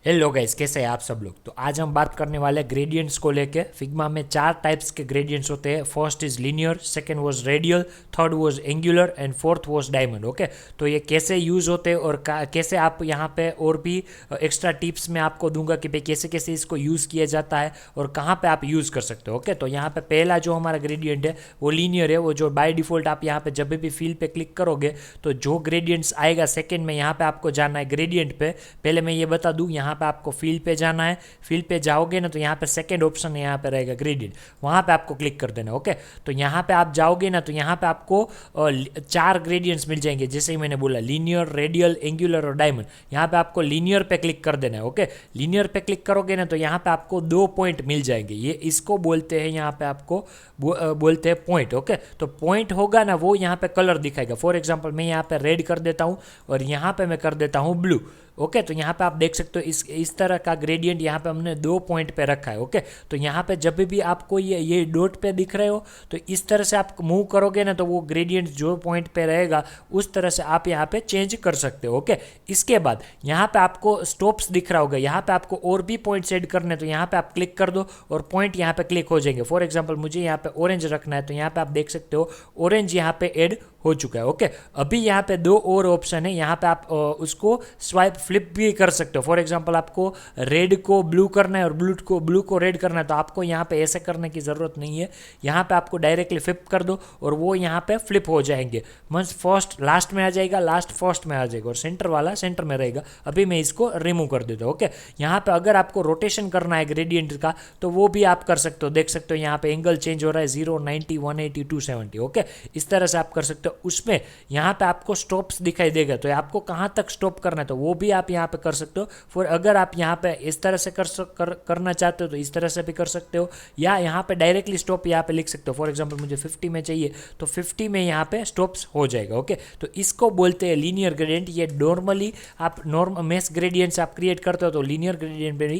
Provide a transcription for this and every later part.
Hello guys, कैसे हैं आप सब लोग। तो आज हम बात करने वाले हैं ग्रेडियंट्स को लेके। फिग्मा में 4 टाइप्स के ग्रेडियंट्स होते हैं। First is linear, second was radial, third was angular and fourth was diamond. Okay, तो ये कैसे यूज़ होते हैं और कैसे आप यहाँ पे और भी एक्स्ट्रा टिप्स मैं आपको दूंगा कि भाई कैसे कैसे इसको यूज़ किया जाता है और कहाँ पे आप यूज़ कर सकते हो। ओके, तो यहाँ पे पहला जो हमारा ग्रेडियंट है वो लीनियर है। वो जो बाय डिफ़ॉल्ट आप यहाँ पे जब भी फील पे क्लिक करोगे तो जो ग्रेडियंट्स आएगा सेकंड में, यहाँ पे आपको जाना है ग्रेडियंट पे। पहले मैं ये बता दूँ, यहाँ पे आपको फील पे जाना है। फील पे जाओगे ना तो यहाँ पे सेकंड ऑप्शन यहाँ पे रहेगा ग्रेडियंट, वहाँ पे आपको क्लिक कर देना। ओके, तो यहाँ पे आप जाओगे ना तो यहाँ पे आपको 4 ग्रेडियंट्स मिल जाएंगे, जैसे ही मैंने बोला लीनियर, रेडियल, एंगुलर और डायमंड। यहाँ पे आपको लीनियर पे क्लिक कर देना है। ओके, लीनियर पे क्लिक करोगे ना तो यहाँ पे आपको 2 पॉइंट मिल जाएंगे। ये इसको बोलते हैं, यहाँ पे आपको बोलते हैं पॉइंट। ओके, तो पॉइंट होगा ना वो यहाँ पे कलर दिखाएगा। फॉर एग्जांपल मैं यहाँ पे रेड कर देता हूँ और यहाँ पे मैं कर देता हूँ ब्लू। ओके, तो यहाँ पे आप देख सकते हो इस तरह का ग्रेडियंट यहाँ पे हमने 2 पॉइंट पे रखा है। ओके, तो यहाँ पे जब भी आपको ये डॉट पे दिख रहे हो तो इस तरह से आप मूव करोगे ना तो वो ग्रेडियंट जो पॉइंट पे रहेगा उस तरह से आप यहाँ पे चेंज कर सकते हो। ओके, इसके बाद यहाँ पे आपको स्टॉप्स दिख रहा होगा। यहाँ पे आपको और भी पॉइंट्स ऐड करने, तो यहाँ पे आप क्लिक कर दो और पॉइंट यहाँ पे क्लिक हो जाएंगे। फॉर एग्जाम्पल मुझे यहाँ पे ऑरेंज रखना है तो यहाँ पे आप देख सकते हो ऑरेंज यहाँ पे ऐड हो चुका है। ओके, अभी यहाँ पे 2 और ऑप्शन है। यहाँ पे आप उसको स्वाइप फ्लिप भी कर सकते हो। फॉर एग्जांपल आपको रेड को ब्लू करना है और ब्लू को रेड करना है तो आपको यहाँ पे ऐसे करने की ज़रूरत नहीं है। यहाँ पे आपको डायरेक्टली फ्लिप कर दो और वो यहाँ पे फ्लिप हो जाएंगे। मीन्स फर्स्ट लास्ट में आ जाएगा, लास्ट फर्स्ट में आ जाएगा और सेंटर वाला सेंटर में रहेगा। अभी मैं इसको रिमूव कर देता हूँ। ओके, यहाँ पे अगर आपको रोटेशन करना है ग्रेडियंट का तो वो भी आप कर सकते हो। देख सकते हो यहाँ पे एंगल चेंज हो रहा है 0, 90, 180, 270। ओके, इस तरह से आप कर सकते हो। उसमें यहाँ पे आपको स्टॉप्स दिखाई देगा तो आपको कहाँ तक स्टॉप करना है तो वो भी आप यहाँ पे कर सकते हो। फॉर अगर आप यहाँ पे इस तरह से करना चाहते हो तो इस तरह से भी कर सकते हो, या यहाँ पे डायरेक्टली स्टॉप यहाँ पे लिख सकते हो। फॉर एग्जांपल मुझे 50 में चाहिए तो 50 में यहाँ पे स्टॉप्स हो जाएगा। ओके, तो इसको बोलते हैं लीनियर ग्रेडियंट। ये नॉर्मली आप मेश ग्रेडियंट्स आप क्रिएट करते हो तो लीनियर ग्रेडियंट में भी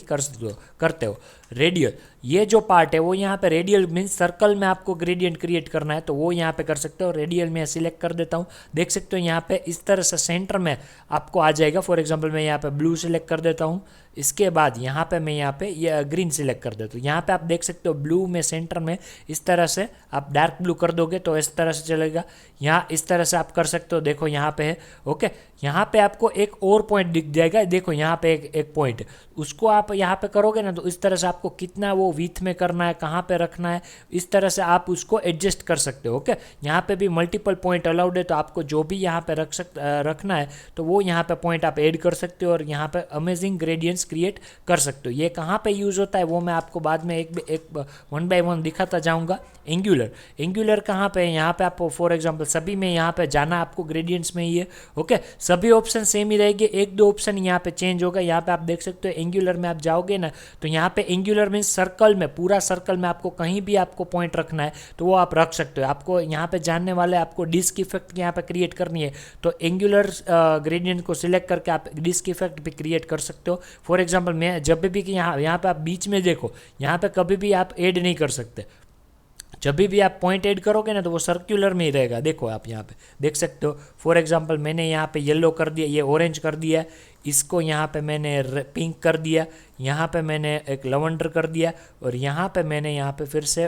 करते हो। रेडियल, ये जो पार्ट है वो यहाँ पे रेडियल मीन्स सर्कल में आपको ग्रेडियंट क्रिएट करना है तो वो यहाँ पे कर सकते हो। रेडियल में सिलेक्ट कर देता हूँ, देख सकते हो यहाँ पे इस तरह से सेंटर में आपको आ जाएगा। फॉर एग्जांपल मैं यहाँ पे ब्लू सिलेक्ट कर देता हूँ। इसके बाद यहाँ पे मैं यहाँ पे ये ग्रीन सिलेक्ट कर देता हूँ। यहाँ पे आप देख सकते हो ब्लू में सेंटर में इस तरह से आप डार्क ब्लू कर दोगे तो इस तरह से चलेगा। यहाँ इस तरह से आप कर सकते हो, देखो यहाँ पे है। ओके, यहाँ पे आपको एक और पॉइंट दिख जाएगा, देखो यहाँ पे एक पॉइंट है, उसको आप यहाँ पे करोगे ना तो इस तरह से आपको कितना वो विड्थ में करना है, कहाँ पे रखना है, इस तरह से आप उसको एडजस्ट कर सकते हो। ओके, यहाँ पे भी मल्टीपल पॉइंट अलाउड है तो आपको जो भी यहाँ पे रखना है तो वो यहाँ पे पॉइंट आप ऐड कर सकते हो और यहाँ पे अमेजिंग ग्रेडियंट्स क्रिएट कर सकते हो। ये कहाँ पे यूज़ होता है वो मैं आपको बाद में एक 1 बाय 1 दिखाता जाऊँगा। एंगुलर कहाँ पे है, यहाँ पे आप फॉर एग्जांपल सभी में यहाँ पे जाना आपको ग्रेडियंट्स में ही है। ओके, सभी ऑप्शन सेम ही रहेंगे, 1-2 ऑप्शन यहाँ पे चेंज होगा। यहाँ पे आप देख सकते हो एंगुलर में आप जाओगे ना तो यहाँ पे एंगुलर मीन्स सर्कल में, पूरा सर्कल में आपको कहीं भी आपको पॉइंट रखना है तो वो आप रख सकते हो। आपको यहाँ पे जानने वाले आपको डिस्क इफेक्ट यहाँ पे क्रिएट करनी है तो एंगुलर ग्रेडियंट को सिलेक्ट करके आप डिस्क इफेक्ट भी क्रिएट कर सकते हो। फॉर एग्जाम्पल मैं जब भी कि यहाँ पे आप बीच में देखो, यहाँ पे कभी भी आप ऐड नहीं कर सकते। जब भी आप पॉइंट ऐड करोगे ना तो वो सर्कुलर में ही रहेगा। देखो आप यहाँ पे देख सकते हो। फॉर एग्जांपल मैंने यहाँ पे येलो कर दिया, ये ऑरेंज कर दिया, इसको यहाँ पे मैंने पिंक कर दिया, यहाँ पे मैंने एक लवेंडर कर दिया और यहाँ पे मैंने यहाँ पे फिर से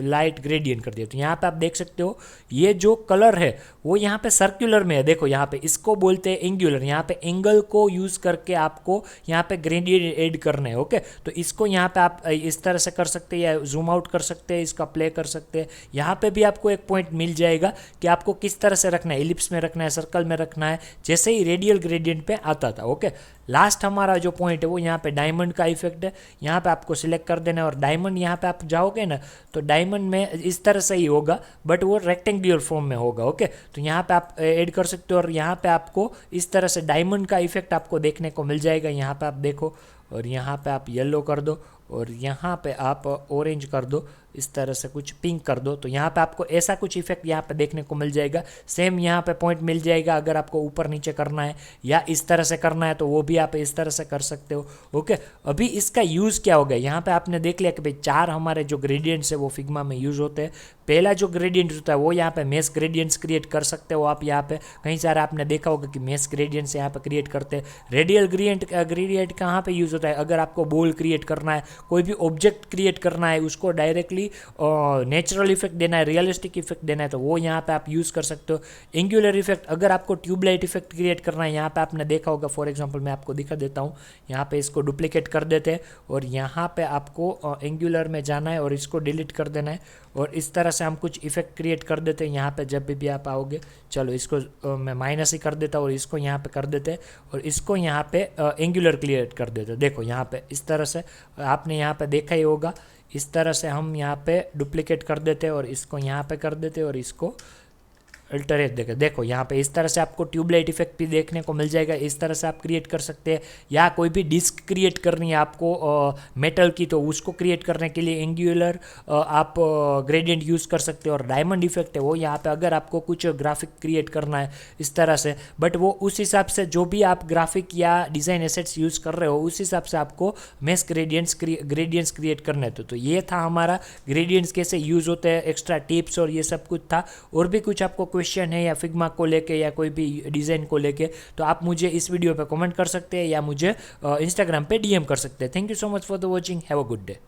लाइट ग्रेडियंट कर दिया। तो यहाँ पे आप देख सकते हो ये जो कलर है वो यहाँ पे सर्कुलर में है। देखो यहाँ पे इसको बोलते हैं एंगुलर। यहाँ पे एंगल को यूज़ करके आपको यहाँ पे ग्रेडियंट ऐड करना है। ओके, तो इसको यहाँ पे आप इस तरह से कर सकते हैं या जूम आउट कर सकते हैं, इसका प्ले कर सकते हैं। यहाँ पे भी आपको एक पॉइंट मिल जाएगा कि आपको किस तरह से रखना है, एलिप्स में रखना है, सर्कल में रखना है, जैसे ही रेडियल ग्रेडियंट पे आता था। ओके, लास्ट हमारा जो पॉइंट है वो यहाँ पे डायमंड का इफेक्ट है। यहाँ पे आपको सिलेक्ट कर देना है और डायमंड यहाँ पे आप जाओगे ना तो डायमंड में इस तरह से ही होगा बट वो रेक्टेंगुलर फॉर्म में होगा। ओके, तो यहाँ पे आप ऐड कर सकते हो और यहाँ पे आपको इस तरह से डायमंड का इफेक्ट आपको देखने को मिल जाएगा। यहाँ पे आप देखो और यहाँ पे आप येलो कर दो और यहाँ पे आप ऑरेंज कर दो, इस तरह से कुछ पिंक कर दो तो यहाँ पे आपको ऐसा कुछ इफेक्ट यहाँ पे देखने को मिल जाएगा। सेम यहाँ पे पॉइंट मिल जाएगा। अगर आपको ऊपर नीचे करना है या इस तरह से करना है तो वो भी आप इस तरह से कर सकते हो। ओके, अभी इसका यूज़ क्या होगा, यहाँ पे आपने देख लिया कि भाई 4 हमारे जो ग्रेडियंट्स है वो फिग्मा में यूज़ होते हैं। पहला जो ग्रेडियंट होता है वो यहाँ पे मेश ग्रेडियंट्स क्रिएट कर सकते हो आप। यहाँ पे कहीं सारा आपने देखा होगा कि मेश ग्रेडियंट्स यहाँ पे क्रिएट करते हैं। रेडियल ग्रेडियंट कहाँ पे यूज़ होता है, अगर आपको बॉल क्रिएट करना है, कोई भी ऑब्जेक्ट क्रिएट करना है, उसको डायरेक्टली नेचुरल इफेक्ट देना है, रियलिस्टिक इफेक्ट देना है, तो वो यहाँ पे आप यूज़ कर सकते हो। एंगुलर इफेक्ट, अगर आपको ट्यूबलाइट इफेक्ट क्रिएट करना है, यहाँ पे आपने देखा होगा, फॉर एग्जांपल मैं आपको दिखा देता हूँ, यहाँ पे इसको डुप्लीकेट कर देते हैं और यहाँ पे आपको एंगुलर में जाना है और इसको डिलीट कर देना है और इस तरह से हम कुछ इफेक्ट क्रिएट कर देते हैं यहाँ पे जब भी आप आओगे। चलो इसको मैं माइनस ही कर देता हूँ और इसको यहाँ पे कर देते हैं और इसको यहाँ पे एंगुलर क्रिएट कर देते हैं। देखो यहाँ पे इस तरह से आपने यहाँ पे देखा ही होगा, इस तरह से हम यहाँ पे डुप्लीकेट कर देते हैं और इसको यहाँ पे कर देते हैं और इसको अल्टरेट देखे। देखो यहाँ पे इस तरह से आपको ट्यूबलाइट इफेक्ट भी देखने को मिल जाएगा। इस तरह से आप क्रिएट कर सकते हैं। या कोई भी डिस्क क्रिएट करनी है आपको मेटल की, तो उसको क्रिएट करने के लिए एंगुलर आप ग्रेडियंट यूज़ कर सकते हो। और डायमंड इफेक्ट है वो यहाँ पे अगर आपको कुछ ग्राफिक क्रिएट करना है इस तरह से, बट वो उस हिसाब से जो भी आप ग्राफिक या डिज़ाइन एसेट्स यूज़ कर रहे हो उस हिसाब से आपको मेश ग्रेडियंट्स क्रिएट करने थे। तो ये था हमारा ग्रेडियंट्स कैसे यूज़ होते हैं, एक्स्ट्रा टिप्स और ये सब कुछ था। और भी कुछ आपको क्वेश्चन है या फिग्मा को लेके या कोई भी डिज़ाइन को लेके, तो आप मुझे इस वीडियो पे कमेंट कर सकते हैं या मुझे इंस्टाग्राम पे डीएम कर सकते हैं। Thank you so much for the watching, have a good day.